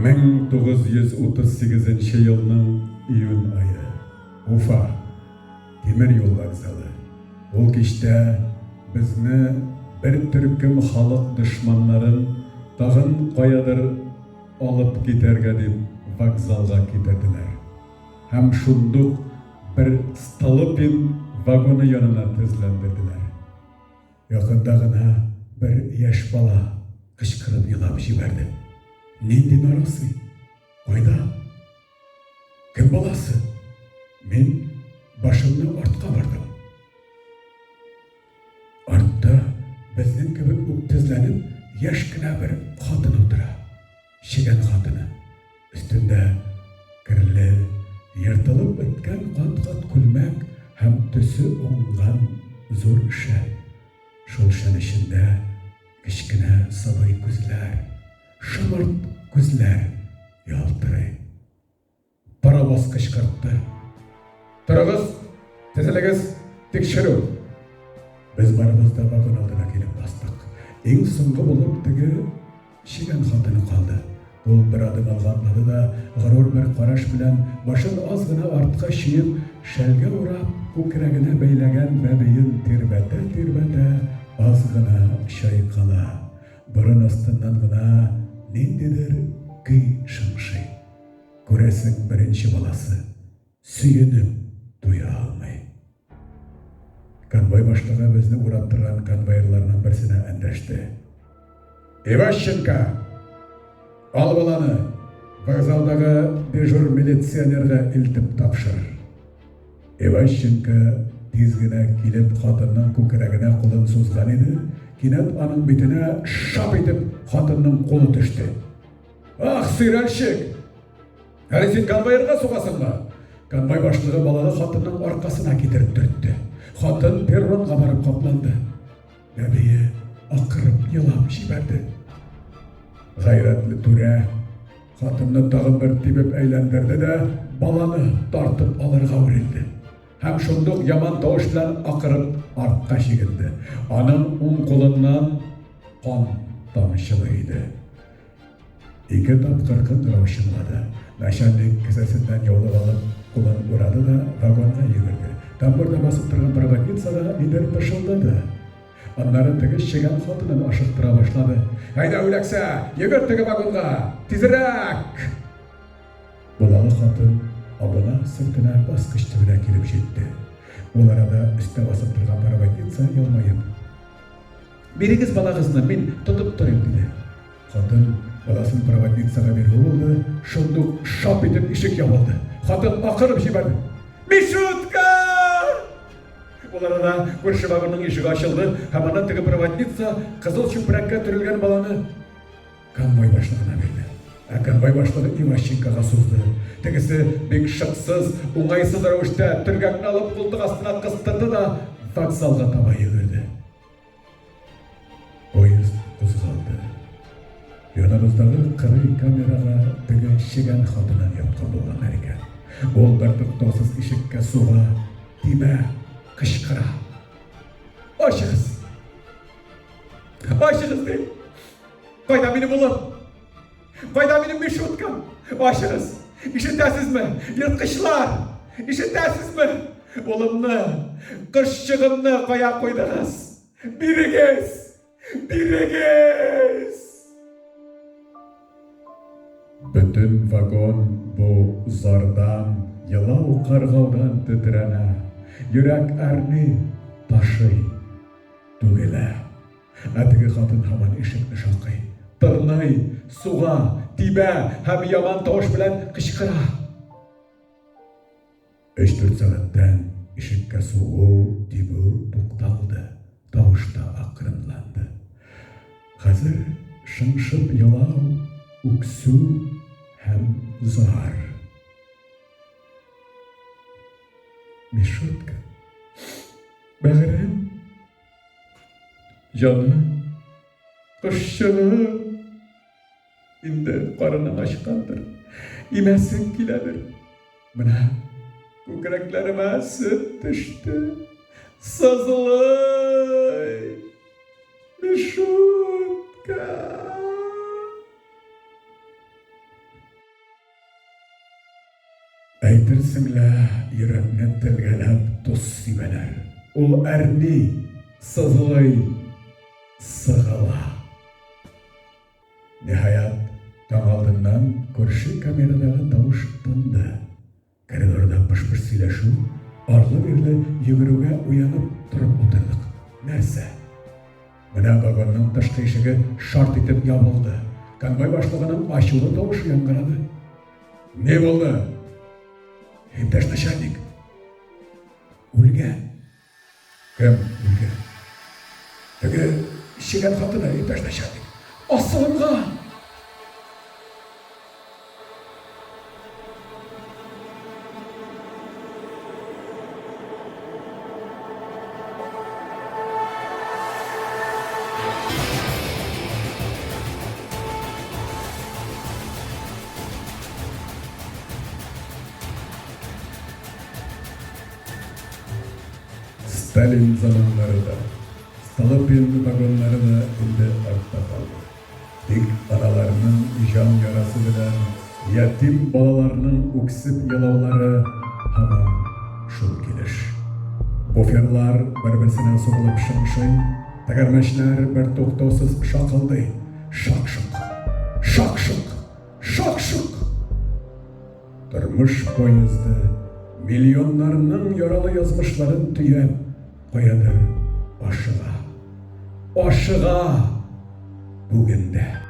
1938 yılının iyun ayı. Ufa, temir yol vokzалы. Ол кеште безне bir төркем халык дошманнарын тагын каядыр алып китәргә дип вокзалга китерделәр. Һәм шундук bir Столыпин вагоны янына тезләндерделәр. Якында гына bir яшь бала кычкырып елап җибәрде. Нинди нарасы? Кайда? Кем баласы? Мен башымны артка бардым. Артта безнең кебек үк тезләнеп яшь кенә bir хатын утыра. Шигән хатыны. Өстендә кирле, ертылып беткән кат-кат күлмәк һәм төсе уңган зур шәл. Шул шәл эчендә кечкенә сабай күзләр, шымырт күзләр ялтырый. Паровоз кычкыртты. Торыгыз, тезелегез, тикшерү. Biz barımızda vagon aldına gelip bastık. En soңғы болып теге шигән хатыны калды. Ул bir adım алганлады да, горур bir караш белән башын аз гына артка чөеп, шәлгә урап, күкрәгенә бәйләгән бәбиен тирбәтә, аз гына чайкала. Борын астыннан гына ниндидер көй шыңшый. Күрәсең беренче баласы сөенеп туя алмый. Конвой башлыгы безне урап торган конвоирларның берсенә эндәште. Иващенко, ал баланы вокзалдагы дежур милиционерга илтеп тапшыр. Иващенко тиз генә килеп хатынның күкрәгенә кулын сузган иде, кинәт аның битенә шап итеп хатынның кулы төште. Ах, сыйральщик! Әле син конвоирга сугасыңмы? Конвой башлыгы баланы хатынның аркасына китереп төртте. Хатын перронга барып капланды. Бәбие акырып елап җибәрде. Гайратлы түрә хатынны тагын бер тибеп әйләндерде дә баланы тартып алырга үрелде. Һәм шундук яман тавыш белән акырып артка чигенде. Аның уң кулыннан кан тамчылый иде. Ике тапкыр кыңгырау чыңлады. Начальник кесәсеннән яулык алып кулын урады да вагонга йөгерде. Тамбурда басып торган проводницага нидер пышылдады. Аннары теге чегән хатынын ашыктыра башлады. Әйдә үләксә, йөгер теге вагонга, тизрәк! Булалы хатын абына сыртына баскыч төбенә килеп җитте. Ул арада өстә басып торган проводница елмаеп: "Бирегез балагызны, мин тотып торыйм" диде. Хатын баласын проводницага биреп булды, шундук шап итеп ишек ябылды. Хатын акырып җибәрде: "Мишутка!" Ул арада күрше вагонның ишеге ачылды, һәм аннан теге проводница кызыл чүпрәккә төрелгән баланы конвой башлыгына бирде. Конвой башлыгы Иващенкога сузды. Тегесе бик шыксыз, уңайсыз рәвештә төргәкне алып култык астына кыстырды да вокзалга таба йөгерде. Поезд кузгалды. Яныбыздагы кырый камерага теге чегән хатынын япкан булганнар икән. Ул бер туктаусыз ишеккә суга, тибә, кычкыра. Ачыгыз! Ачыгыз ди! Кайда минем улым? Кайда минем Мишуткам? Ачыгыз! Ишетәсезме? Йырткычлар! Ишетәсезме? Улымны, кышчыгымны кая куйдыгыз? Бирегез! Бирегез! Bütün vagon bu zardan, yılау kargaudan titrene, yürek erni taşıy, түгелә. Әтеге хатын һаман ишекне шакый, тырный, суга, тибә һәм яман тавыш белән кычкыра. 3-4 сәгатьтән ишеккә сугу, тибү тукталды, тавыш та акрынланды. Хәзер шыңшып елау, үксү һәм зар. Мишутка, бәгърем, җаным, кышчыгым, инде карының ачкандыр, имәсең киләдер. Менә күкрәкләремә сөт төште, сызлый, Мишутка. Әйтерсеңлә, йөрәкне телгәләп тоз сибәләр. Ул әрни, сызылый, сығыла. Ниһаят, таң алдыннан күрше камерадағы тавыш тынды. Коридорда пыш-пыш сөйләшү, арлы-бирле йөгерүгә уянып торып утырдык. Нәрсә? Менә вагонның тышкы ишеге шарт итеп ябылды. Конвой башлыгының ачулы тавышы яңгырады. Не булды? Иптәш начальник. Үлгән. Кем үлгән? Теге чигән хатыны, иптәш начальник. Асылынган. Сталин zamanları da, Столыпин vagonları da indi артта kaldı. Тик analarının can yarası bilen, yatim balalarının öksüp yalaulары hamam şul kiliş. Буферлар bir-birsine soğulup şımşıy, тәгәрмәчләр bir toxtausыз şakıldı. Şakşık, şakşık, şakşık. Tırmış poyezdi, milyonlarının yaralı yazmışların tüyep koyadır aşığa. Aşığa bugün de.